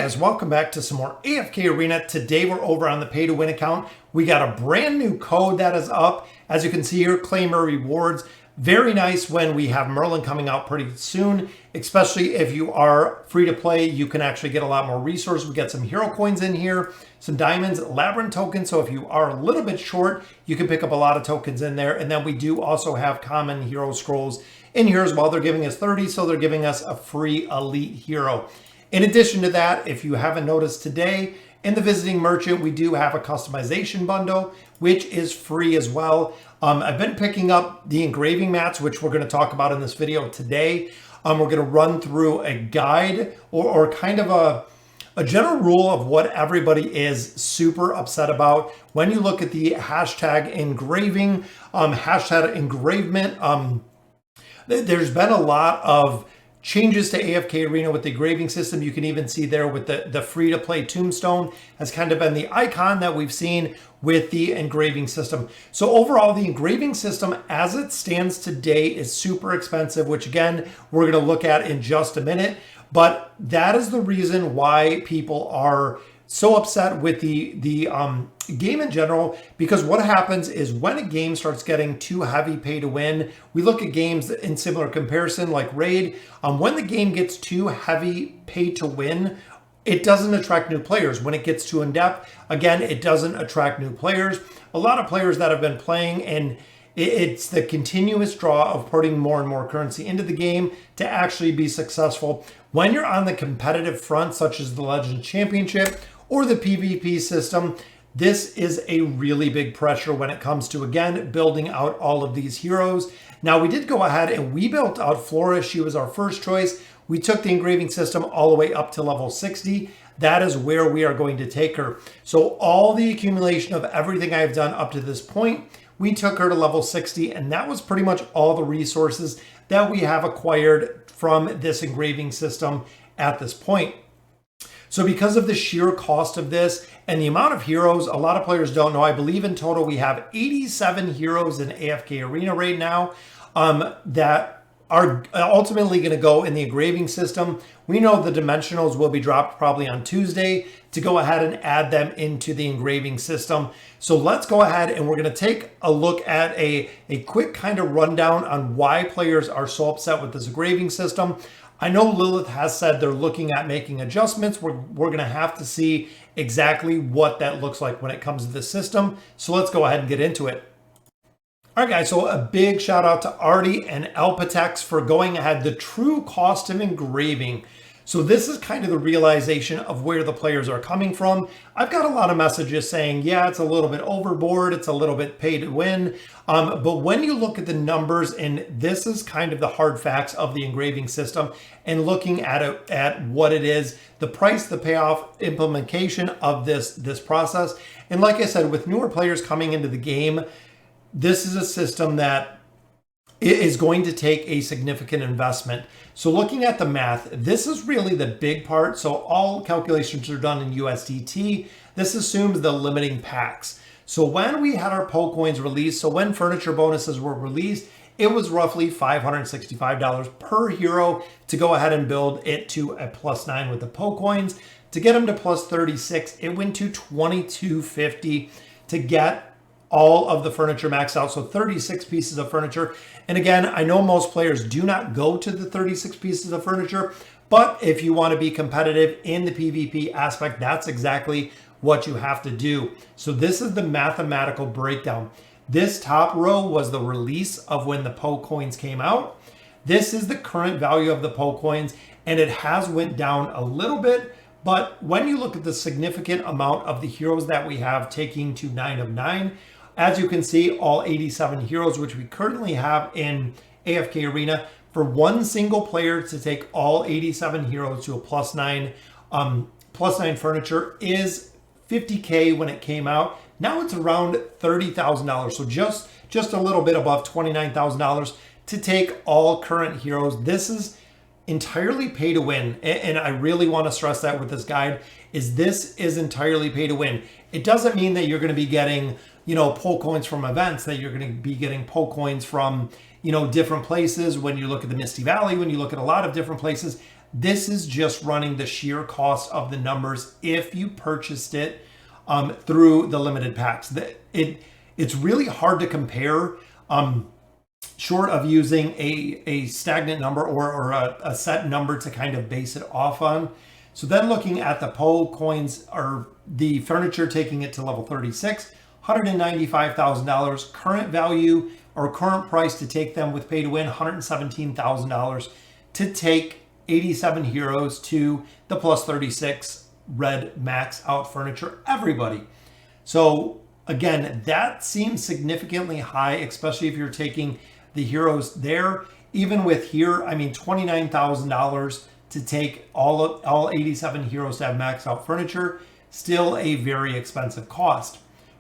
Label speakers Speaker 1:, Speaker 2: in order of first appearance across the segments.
Speaker 1: Guys, welcome back to some more AFK Arena. Today we're over on the pay to win account. We got a brand new code that is up. As you can see here, claim our rewards. Very nice when we have Merlin coming out pretty soon, especially if you are free to play, you can actually get a lot more resources. We got some hero coins in here, some diamonds, labyrinth tokens. So if you are a little bit short, you can pick up a lot of tokens in there. And then we do also have common hero scrolls in here as well. They're giving us 30, so they're giving us a free elite hero. In addition to that, if you haven't noticed today, in the visiting merchant, we do have a customization bundle, which is free as well. I've been picking up the engraving mats, which we're going to talk about in this video today. We're going to run through a guide or kind of a general rule of what everybody is super upset about. When you look at the hashtag engraving, hashtag engravement, there's been a lot of changes to AFK Arena with the engraving system. You can even see there with the free-to-play tombstone has kind of been the icon that we've seen with the engraving system. So overall, the engraving system as it stands today is super expensive, which again, we're going to look at in just a minute. But that is the reason why people are so upset with the game in general, because what happens is when a game starts getting too heavy pay to win, we look at games in similar comparison like Raid. When the game gets too heavy pay to win, it doesn't attract new players. When it gets too in depth, again, it doesn't attract new players. A lot of players that have been playing, and it's the continuous draw of putting more and more currency into the game to actually be successful. When you're on the competitive front, such as the Legends Championship or the PvP system, this is a really big pressure when it comes to, again, building out all of these heroes. Now, we did go ahead and we built out Flora. She was our first choice. We took the engraving system all the way up to level 60. That is where we are going to take her. So all the accumulation of everything I've done up to this point, we took her to level 60, and that was pretty much all the resources that we have acquired from this engraving system at this point. So because of the sheer cost of this and the amount of heroes, a lot of players don't know, I believe in total we have 87 heroes in AFK Arena right now that are ultimately going to go in the engraving system. We know the dimensionals will be dropped probably on Tuesday to go ahead and add them into the engraving system. So let's go ahead and we're going to take a look at a quick kind of rundown on why players are so upset with this engraving system. I know Lilith has said they're looking at making adjustments. We're going to have to see exactly what that looks like when it comes to the system. So let's go ahead and get into it. All right, guys, so a big shout out to Artie and Elpatex for going ahead. The true cost of engraving. So this is kind of the realization of where the players are coming from. I've got a lot of messages saying, yeah, it's a little bit overboard. It's a little bit pay to win. But when you look at the numbers, and this is kind of the hard facts of the engraving system, and looking at it, at what it is, the price, the payoff, implementation of this process. And like I said, with newer players coming into the game, this is a system that is going to take a significant investment. So looking at the math, this is really the big part. So all calculations are done in USDT. This assumes the limiting packs. So when we had our PO coins released, so when furniture bonuses were released, it was roughly $565 per hero to go ahead and build it to a +9 with the PO coins. To get them to +36, it went to $22.50 to get all of the furniture maxed out. So 36 pieces of furniture. And again, I know most players do not go to the 36 pieces of furniture, but if you want to be competitive in the PvP aspect, that's exactly what you have to do. So this is the mathematical breakdown. This top row was the release of when the PO coins came out. This is the current value of the PO coins, and it has went down a little bit. But when you look at the significant amount of the heroes that we have taking to 9 of 9, as you can see, all 87 heroes, which we currently have in AFK Arena, for one single player to take all 87 heroes to a +9 furniture is $50K when it came out. Now it's around $30,000. So just a little bit above $29,000 to take all current heroes. This is entirely pay to win. And I really want to stress that with this guide is this is entirely pay to win. It doesn't mean that you're going to be getting, PO coins from events, that you're going to be getting PO coins from, different places. When you look at the Misty Valley, when you look at a lot of different places, This is just running the sheer cost of the numbers if you purchased it through the limited packs. It's really hard to compare short of using a stagnant number or a set number to kind of base it off on. So then looking at the PO coins or the furniture, taking it to level 36, $195,000 current value or current price to take them with pay to win, $117,000 to take 87 heroes to the plus 36 red max out furniture, everybody. So again, that seems significantly high, especially if you're taking the heroes there. Even with here, I mean, $29,000 to take all 87 heroes to have max out furniture, still a very expensive cost.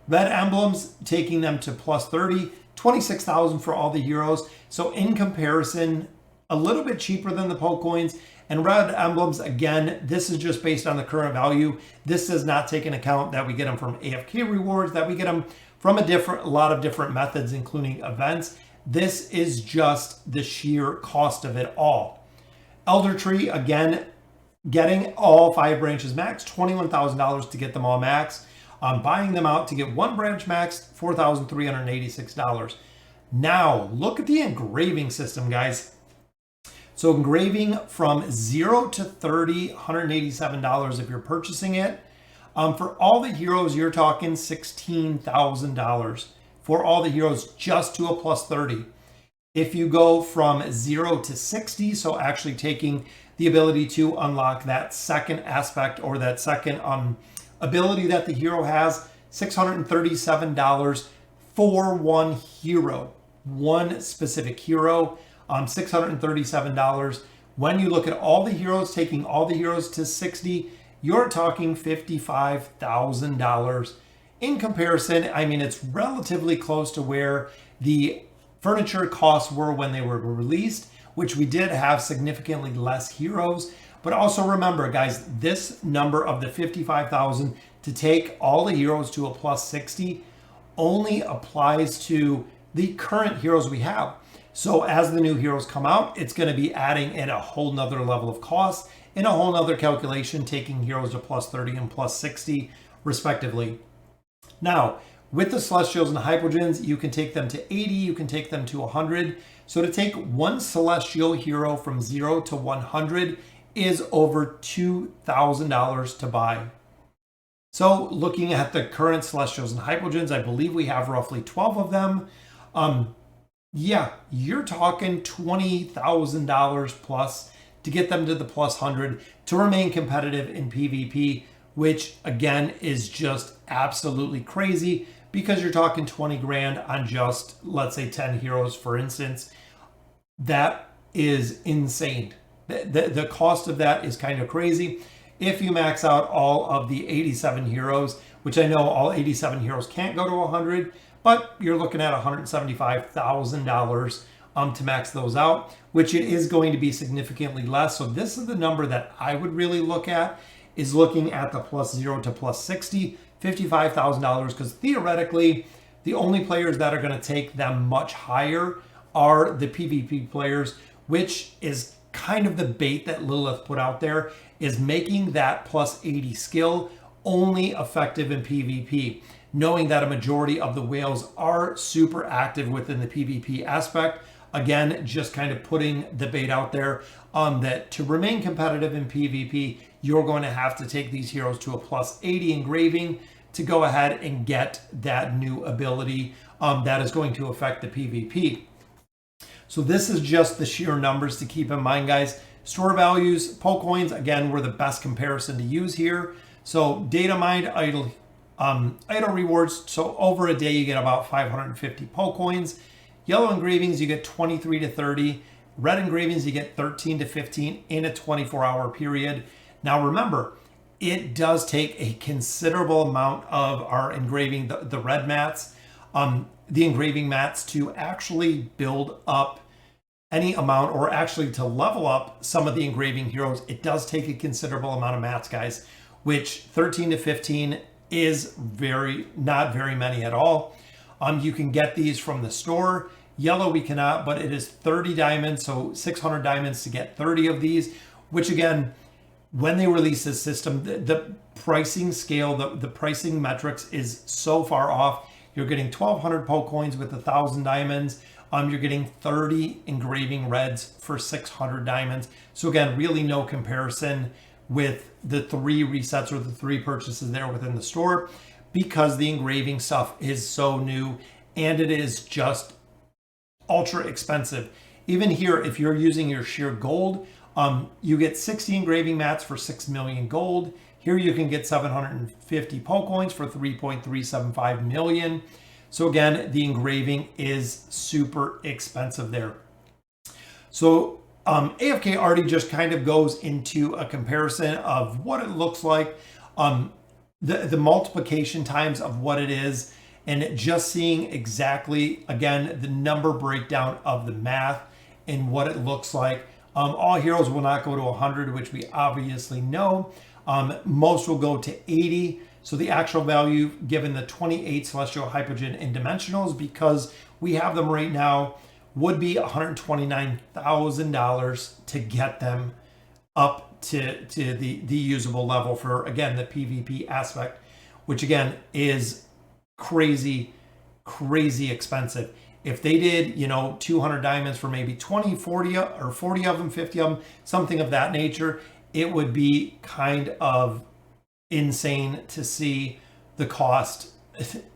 Speaker 1: Red emblems, taking them to plus 30, $26,000 for all the heroes. So in comparison, a little bit cheaper than the PO coins. And red emblems, again, this is just based on the current value. This does not take into account that we get them from AFK rewards, that we get them from a lot of different methods, including events. This is just the sheer cost of it all. Elder Tree, again, getting all 5 branches max, $21,000 to get them all max. Buying them out to get 1 branch max, $4,386. Now, look at the engraving system, guys. So engraving from 0 to 30, $187 if you're purchasing it. For all the heroes, you're talking $16,000 for all the heroes just to a plus 30. If you go from 0 to 60, so actually taking the ability to unlock that second aspect or that second ability that the hero has, $637 for one hero, one specific hero, $637. When you look at all the heroes, taking all the heroes to 60, you're talking $55,000. In comparison, I mean, it's relatively close to where the furniture costs were when they were released, which we did have significantly less heroes. But also remember, guys, this number of the 55,000 to take all the heroes to a plus 60 only applies to the current heroes we have. So as the new heroes come out, it's going to be adding in a whole nother level of cost in a whole nother calculation, taking heroes to plus 30 and plus 60 respectively. Now, with the Celestials and the Hypogeans, you can take them to 80, you can take them to 100. So to take one Celestial hero from 0 to 100 is over $2,000 to buy. So looking at the current Celestials and Hypogeans, I believe we have roughly 12 of them. Yeah, you're talking $20,000 plus to get them to the plus 100 to remain competitive in PvP, which again is just absolutely crazy because you're talking 20 grand on just, let's say, 10 heroes, for instance. That is insane. The cost of that is kind of crazy. If you max out all of the 87 heroes, which I know all 87 heroes can't go to 100, but you're looking at $175,000 to max those out, which it is going to be significantly less. So this is the number that I would really look at, is looking at the plus 0 to plus 60, $55,000, because theoretically, the only players that are going to take them much higher are the PvP players, which is kind of the bait that Lilith put out there, is making that plus 80 skill only effective in PvP, knowing that a majority of the whales are super active within the PvP aspect. Again, just kind of putting the bait out there that to remain competitive in PvP, you're going to have to take these heroes to a plus 80 engraving to go ahead and get that new ability that is going to affect the PvP. So this is just the sheer numbers to keep in mind, guys. Store values, PO coins, again, were the best comparison to use here. So data mined, idle rewards. So over a day, you get about 550 PO coins. Yellow engravings, you get 23 to 30. Red engravings, you get 13 to 15 in a 24-hour period. Now remember, it does take a considerable amount of our engraving, the red mats, the engraving mats, to actually build up any amount, or actually to level up some of the engraving heroes. It does take a considerable amount of mats, guys, which 13 to 15 is not very many at all. You can get these from the store. Yellow we cannot, but it is 30 diamonds, so 600 diamonds to get 30 of these, which again, when they release this system, the pricing scale, the pricing metrics is so far off. You're getting 1,200 poke coins with 1,000 diamonds. You're getting 30 engraving reds for 600 diamonds. So again, really no comparison with the 3 resets or the 3 purchases there within the store, because the engraving stuff is so new and it is just ultra expensive. Even here, if you're using your sheer gold, you get 60 engraving mats for 6 million gold. Here you can get 750 poke coins for 3.375 million. So again, the engraving is super expensive there. So AFK already just kind of goes into a comparison of what it looks like, the multiplication times of what it is, and just seeing exactly, again, the number breakdown of the math and what it looks like. All heroes will not go to 100, which we obviously know. Most will go to 80. So the actual value, given the 28 Celestial, Hypogean, and Dimensionals, because we have them right now, would be $129,000 to get them up to the usable level for, again, the PvP aspect, which again is crazy expensive. If they did, 200 diamonds for maybe 20, 40, or 40 of them, 50 of them, something of that nature, it would be kind of insane to see the cost.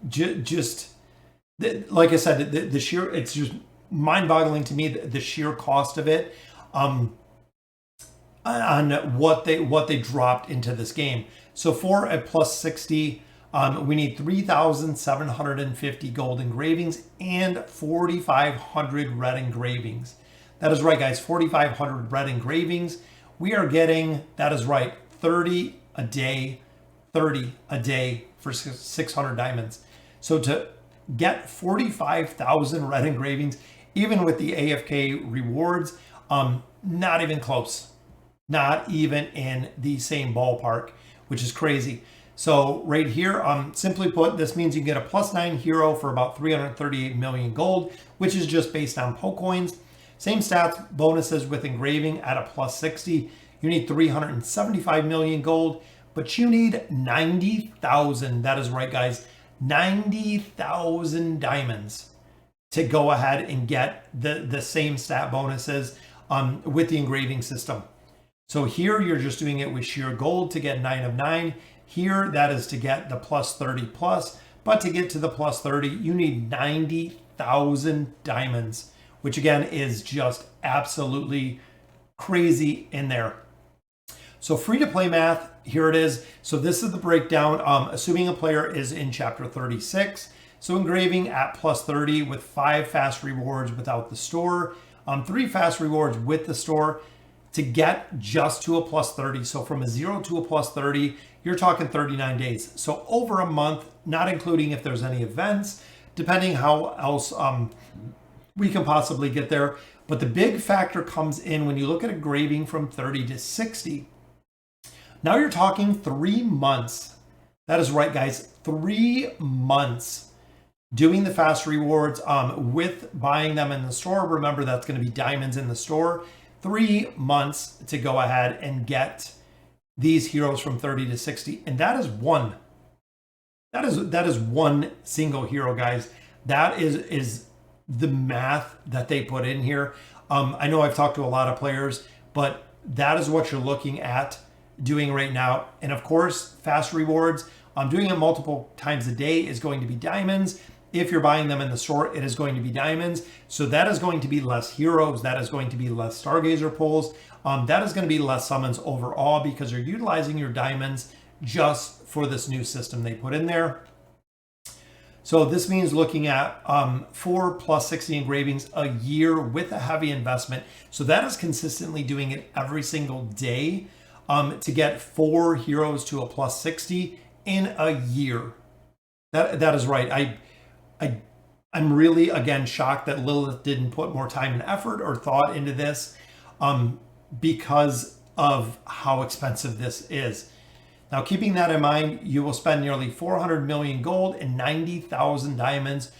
Speaker 1: Just like I said, the sheer, it's just mind-boggling to me, the sheer cost of it, on what they dropped into this game. So for a plus 60, we need 3,750 gold engravings and 4,500 red engravings. That is right, guys, 4,500 red engravings. We are getting, that is right, 30 a day for 600 diamonds. So to get 45,000 red engravings, even with the AFK rewards, not even close. Not even in the same ballpark, which is crazy. So right here, simply put, this means you can get a plus 9 hero for about 338 million gold, which is just based on poke coins. Same stats, bonuses with engraving at a plus 60. You need 375 million gold, but you need 90,000. That is right, guys, 90,000 diamonds to go ahead and get the same stat bonuses with the engraving system. So here you're just doing it with sheer gold to get 9 of 9. Here, that is to get the plus 30 plus, but to get to the plus 30, you need 90,000 diamonds, which again is just absolutely crazy in there. So free to play math, here it is. So this is the breakdown, assuming a player is in chapter 36. So engraving at plus 30 with 5 fast rewards without the store, 3 fast rewards with the store to get just to a plus 30. So from a 0 to a plus 30, you're talking 39 days. So over a month, not including if there's any events, depending how else we can possibly get there. But the big factor comes in when you look at engraving from 30 to 60. Now you're talking 3 months. That is right, guys, 3 months doing the fast rewards with buying them in the store. Remember, that's going to be diamonds in the store. 3 months to go ahead and get these heroes from 30 to 60. And that is one. That is one single hero, guys. That is the math that they put in here. I know I've talked to a lot of players, but that is what you're looking at doing right now. And of course, fast rewards, doing it multiple times a day is going to be diamonds. If you're buying them in the store, it is going to be diamonds. So that is going to be less heroes. That is going to be less Stargazer pulls. That is going to be less summons overall because you're utilizing your diamonds just for this new system they put in there. So this means looking at 4 plus 60 engravings a year with a heavy investment. So that is consistently doing it every single day to get 4 heroes to a plus 60 in a year. That is right. I'm really, again, shocked that Lilith didn't put more time and effort or thought into this because of how expensive this is. Now, keeping that in mind, you will spend nearly 400 million gold and 90,000 diamonds.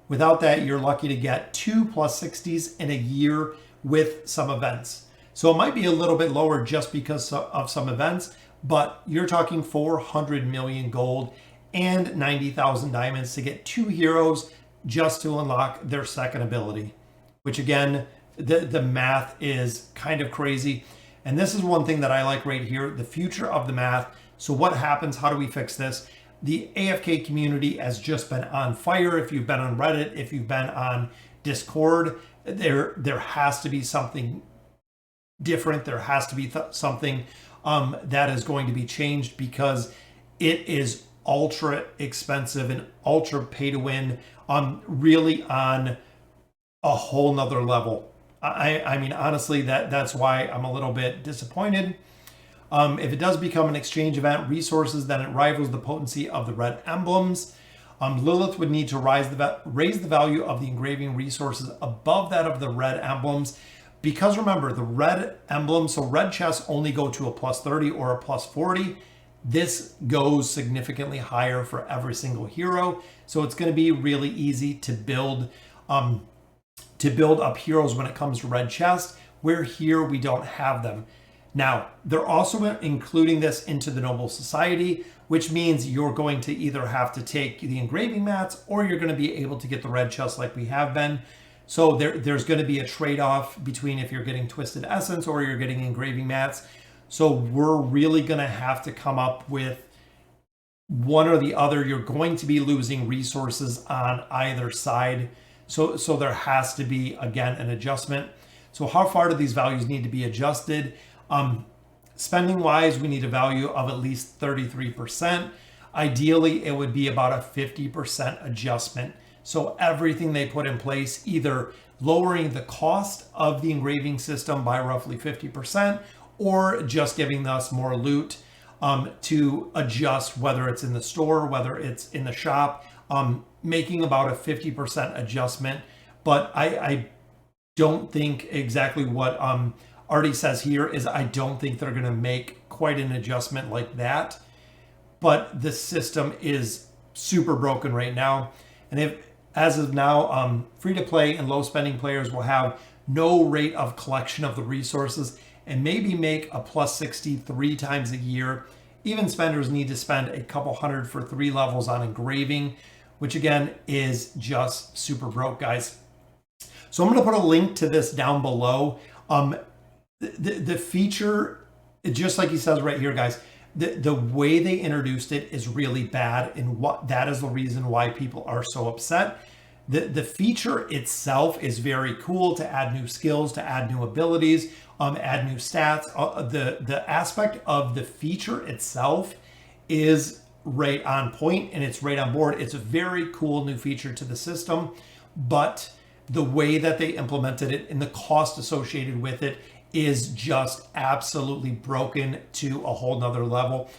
Speaker 1: Without that, you're lucky to get 2 plus 60s in a year with some events. So it might be a little bit lower just because of some events, but you're talking 400 million gold and 90,000 diamonds to get 2 heroes just to unlock their second ability, which again, the math is kind of crazy. And this is one thing that I like right here, the future of the math. So what happens? How do we fix this? The AFK community has just been on fire. If you've been on Reddit, if you've been on Discord, there has to be something different. There has to be something that is going to be changed, because it is ultra expensive and ultra pay to win, really on a whole nother level. I mean, honestly, that's why I'm a little bit disappointed. If it does become an exchange event, resources, then it rivals the potency of the red emblems. Lilith would need to raise the value of the engraving resources above that of the red emblems. Because remember, the red emblems, so red chests only go to a plus 30 or a plus 40. This goes significantly higher for every single hero. So it's going to be really easy to build up heroes when it comes to red chests, where here we don't have them. Now, they're also including this into the Noble Society, which means you're going to either have to take the engraving mats, or you're going to be able to get the red chests like we have been. So there's going to be a trade-off between if you're getting Twisted Essence or you're getting engraving mats. So we're really going to have to come up with one or the other. You're going to be losing resources on either side. So there has to be, again, an adjustment. So how far do these values need to be adjusted? Spending wise, we need a value of at least 33%. Ideally, it would be about a 50% adjustment. So everything they put in place, either lowering the cost of the engraving system by roughly 50%, or just giving us more loot to adjust, whether it's in the store, whether it's in the shop, making about a 50% adjustment. But I don't think exactly what Artie says here is, I don't think they're going to make quite an adjustment like that. But the system is super broken right now. And as of now, free-to-play and low-spending players will have no rate of collection of the resources and maybe make a plus 60 3 times a year. Even spenders need to spend a couple hundred for 3 levels on engraving, which again is just super broke, guys. So I'm going to put a link to this down below. The feature, just like he says right here, guys, the way they introduced it is really bad, and that is the reason why people are so upset. The feature itself is very cool to add new skills, to add new abilities, add new stats. The aspect of the feature itself is right on point, and it's right on board. It's a very cool new feature to the system, but the way that they implemented it and the cost associated with it is just absolutely broken to a whole nother level.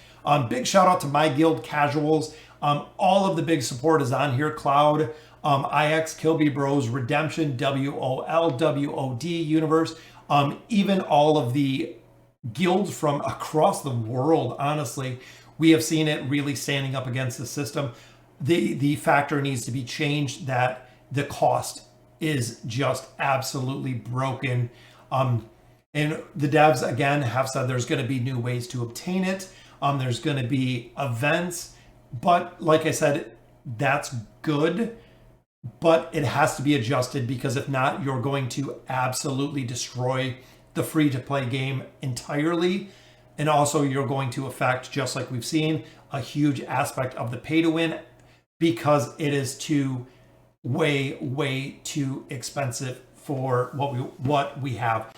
Speaker 1: Big shout out to My Guild Casuals. All of the big support is on here. Cloud, IX, Kilby Bros, Redemption, WOL, WOD, Universe, even all of the guilds from across the world. Honestly, we have seen it really standing up against the system. The factor needs to be changed, that the cost is just absolutely broken. And the devs, again, have said there's going to be new ways to obtain it. There's going to be events. But like I said, that's good. But it has to be adjusted, because if not, you're going to absolutely destroy the free-to-play game entirely. And also you're going to affect, just like we've seen, a huge aspect of the pay-to-win, because it is way too expensive for what we have.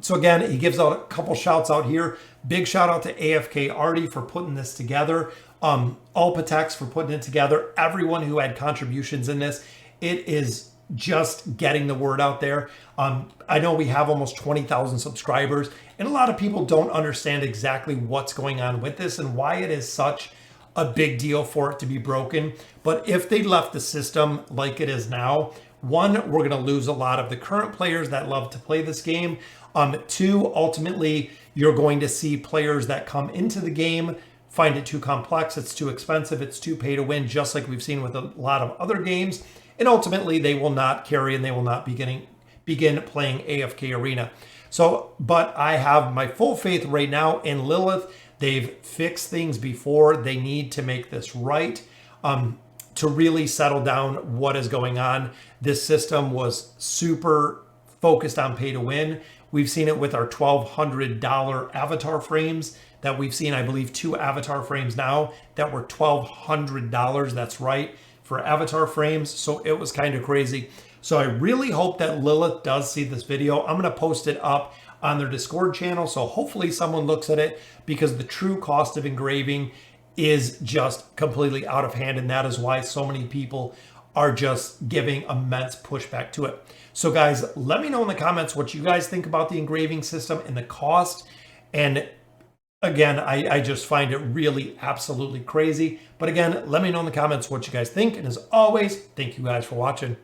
Speaker 1: So again, he gives out a couple shouts out here. Big shout out to AFK Artie for putting this together. Alpatex for putting it together. Everyone who had contributions in this. It is just getting the word out there. I know we have almost 20,000 subscribers, and a lot of people don't understand exactly what's going on with this and why it is such a big deal for it to be broken. But if they left the system like it is now, one, we're going to lose a lot of the current players that love to play this game. Two, ultimately, you're going to see players that come into the game find it too complex, it's too expensive, it's too pay to win, just like we've seen with a lot of other games. And ultimately, they will not carry and they will not begin playing AFK Arena. So, but I have my full faith right now in Lilith. They've fixed things before. They need to make this right. To really settle down what is going on. This system was super focused on pay to win. We've seen it with our $1,200 avatar frames that we've seen, I believe, 2 avatar frames now that were $1,200. That's right, for avatar frames. So it was kind of crazy. So I really hope that Lilith does see this video. I'm going to post it up on their Discord channel. So hopefully someone looks at it, because the true cost of engraving is just completely out of hand. And that is why so many people are just giving immense pushback to it. So guys, let me know in the comments what you guys think about the engraving system and the cost. And again, I just find it really absolutely crazy. But again, let me know in the comments what you guys think. And as always, thank you guys for watching.